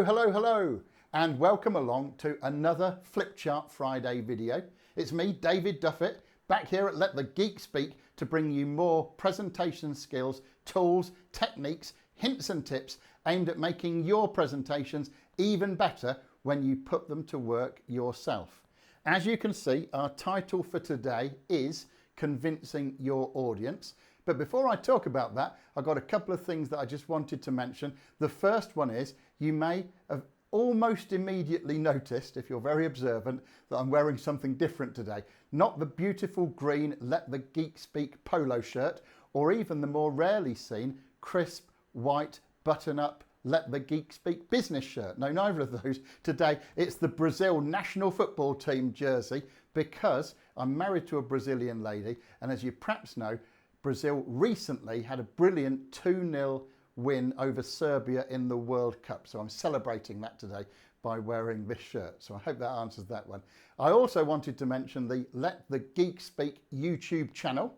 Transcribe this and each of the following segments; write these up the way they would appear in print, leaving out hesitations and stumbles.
Hello, and welcome along to another Flipchart Friday video. It's me, David Duffett, back here at Let the Geek Speak to bring you more presentation skills, tools, techniques, hints and tips aimed at making your presentations even better when you put them to work yourself. As you can see, our title for today is Convincing Your Audience. But before I talk about that, I've got a couple of things that I just wanted to mention. The first one is you may have almost immediately noticed, if you're very observant, that I'm wearing something different today. Not the beautiful green Let the Geek Speak polo shirt, or even the more rarely seen crisp white button-up Let the Geek Speak business shirt. No, neither of those. Today it's the Brazil national football team jersey because I'm married to a Brazilian lady, and as you perhaps know, Brazil recently had a brilliant 2-0 win over Serbia in the World Cup. So I'm celebrating that today by wearing this shirt. So I hope that answers that one. I also wanted to mention the Let the Geek Speak YouTube channel,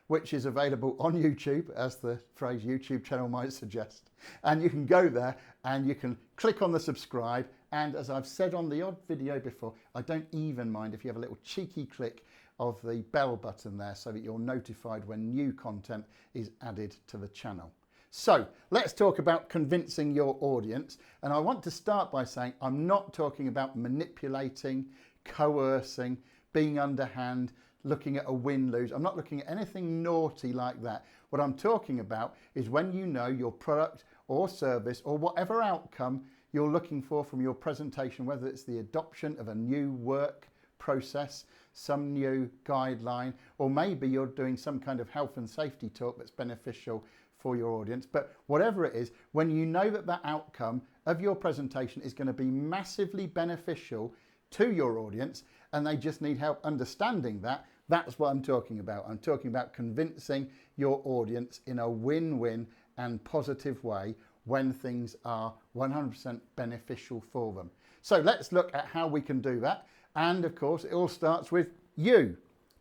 which is available on YouTube, as the phrase YouTube channel might suggest. And you can go there and you can click on the subscribe. And as I've said on the odd video before, I don't even mind if you have a little cheeky click of the bell button there so that you're notified when new content is added to the channel. So let's talk about convincing your audience. And I want to start by saying I'm not talking about manipulating, coercing, being underhand, looking at a win-lose. I'm not looking at anything naughty like that. What I'm talking about is when you know your product or service or whatever outcome you're looking for from your presentation, whether it's the adoption of a new work process, some new guideline, or maybe you're doing some kind of health and safety talk that's beneficial for your audience. But whatever it is, when you know that that outcome of your presentation is going to be massively beneficial to your audience and they just need help understanding that, that's what I'm talking about. I'm talking about convincing your audience in a win-win and positive way when things are 100% beneficial for them. So let's look at how we can do that. And of course, it all starts with you.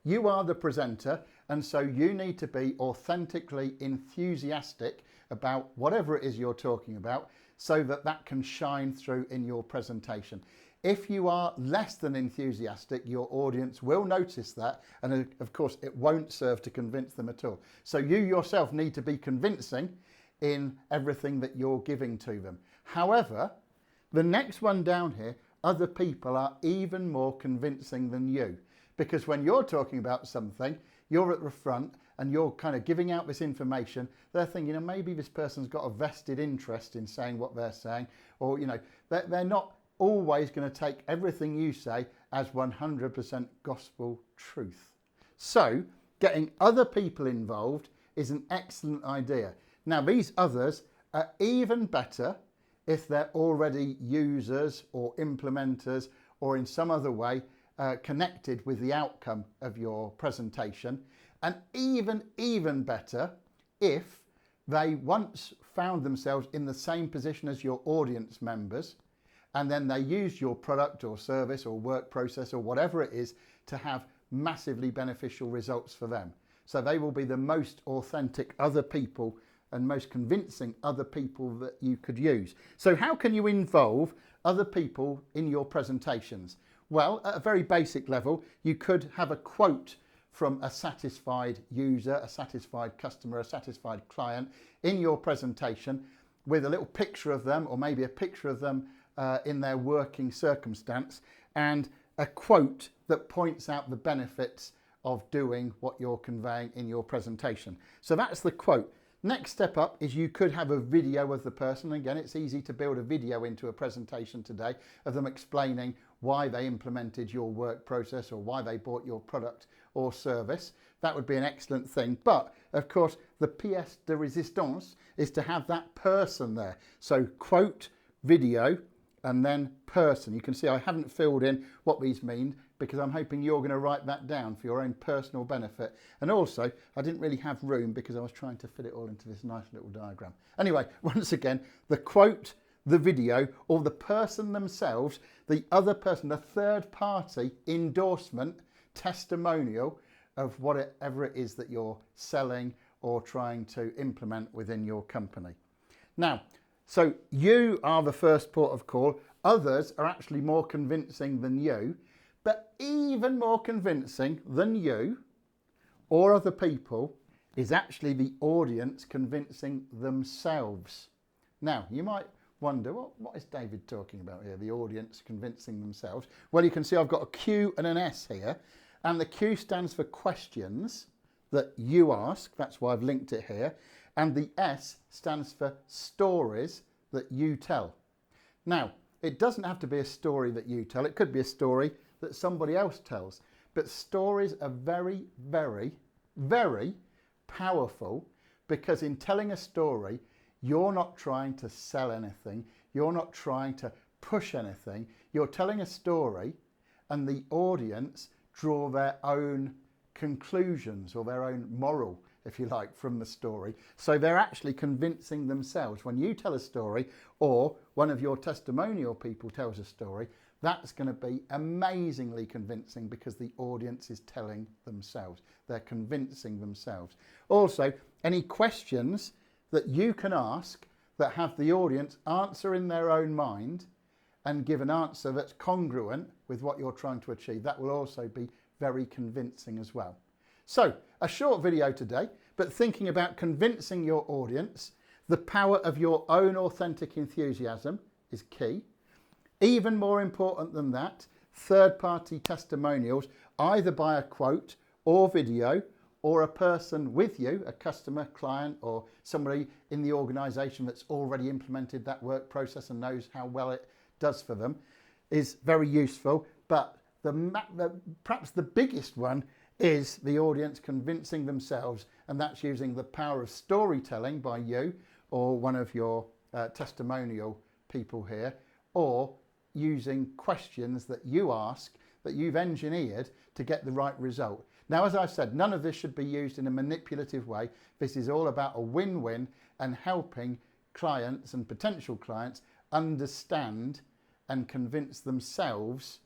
You are the presenter, and so you need to be authentically enthusiastic about whatever it is you're talking about so that that can shine through in your presentation. If you are less than enthusiastic, your audience will notice that, and of course, it won't serve to convince them at all. So you yourself need to be convincing in everything that you're giving to them. However, the next one down here, other people are even more convincing than you, because when you're talking about something, you're at the front and you're kind of giving out this information. They're thinking, maybe this person's got a vested interest in saying what they're saying, or they're not always going to take everything you say as 100% gospel truth. So getting other people involved is an excellent idea. Now, these others are even better if they're already users or implementers or in some other way connected with the outcome of your presentation, and even better if they once found themselves in the same position as your audience members and then they use your product or service or work process or whatever it is to have massively beneficial results for them. So they will be the most authentic other people and most convincing other people that you could use. So how can you involve other people in your presentations? Well, at a very basic level, you could have a quote from a satisfied user, a satisfied customer, a satisfied client in your presentation with a little picture of them, or maybe a picture of them in their working circumstance, and a quote that points out the benefits of doing what you're conveying in your presentation. So that's the quote. Next step up is you could have a video of the person. Again, it's easy to build a video into a presentation today of them explaining why they implemented your work process or why they bought your product or service. That would be an excellent thing. But of course, the pièce de résistance is to have that person there. So quote, video, and then person. You can see I haven't filled in what these mean because I'm hoping you're going to write that down for your own personal benefit. And also, I didn't really have room because I was trying to fit it all into this nice little diagram. Anyway, once again, the quote, the video, or the person themselves, the other person, the third party endorsement, testimonial of whatever it is that you're selling or trying to implement within your company. Now, So you are the first port of call. Others are actually more convincing than you, but even more convincing than you or other people is actually the audience convincing themselves. Now, you might wonder, what is David talking about here? The audience convincing themselves. Well, you can see I've got a Q and an S here, and the Q stands for questions that you ask. That's why I've linked it here. And the S stands for stories that you tell. Now, it doesn't have to be a story that you tell. It could be a story that somebody else tells. But stories are very, very, very powerful, because in telling a story, you're not trying to sell anything. You're not trying to push anything. You're telling a story, and the audience draw their own conclusions or their own moral, if you like, from the story. So they're actually convincing themselves. When you tell a story, or one of your testimonial people tells a story, that's going to be amazingly convincing, because the audience is telling themselves. They're convincing themselves. Also, any questions that you can ask that have the audience answer in their own mind and give an answer that's congruent with what you're trying to achieve, that will also be very convincing as well. So, a short video today, but thinking about convincing your audience. The power of your own authentic enthusiasm is key. Even more important than that, third-party testimonials, either by a quote or video, or a person with you, a customer, client, or somebody in the organisation that's already implemented that work process and knows how well it does for them, is very useful. But perhaps the biggest one is the audience convincing themselves, and that's using the power of storytelling by you or one of your testimonial people here, or using questions that you ask that you've engineered to get the right result. Now, as I've said, none of this should be used in a manipulative way. This is all about a win-win and helping clients and potential clients understand and convince themselves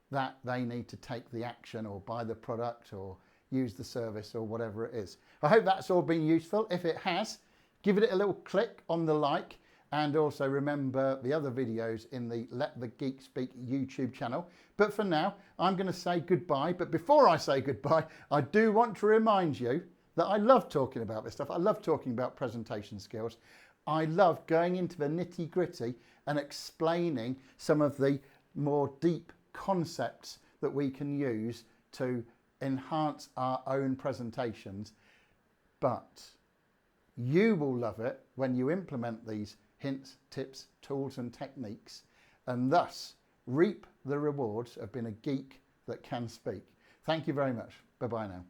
that they need to take the action or buy the product or use the service or whatever it is. I hope that's all been useful. If it has, give it a little click on the like, and also remember the other videos in the Let the Geek Speak YouTube channel. But for now, I'm going to say goodbye. But before I say goodbye, I do want to remind you that I love talking about this stuff. I love talking about presentation skills. I love going into the nitty-gritty and explaining some of the more deep concepts that we can use to enhance our own presentations. But you will love it when you implement these hints, tips, tools and techniques, and thus reap the rewards of being a geek that can speak. Thank you very much. Bye-bye now.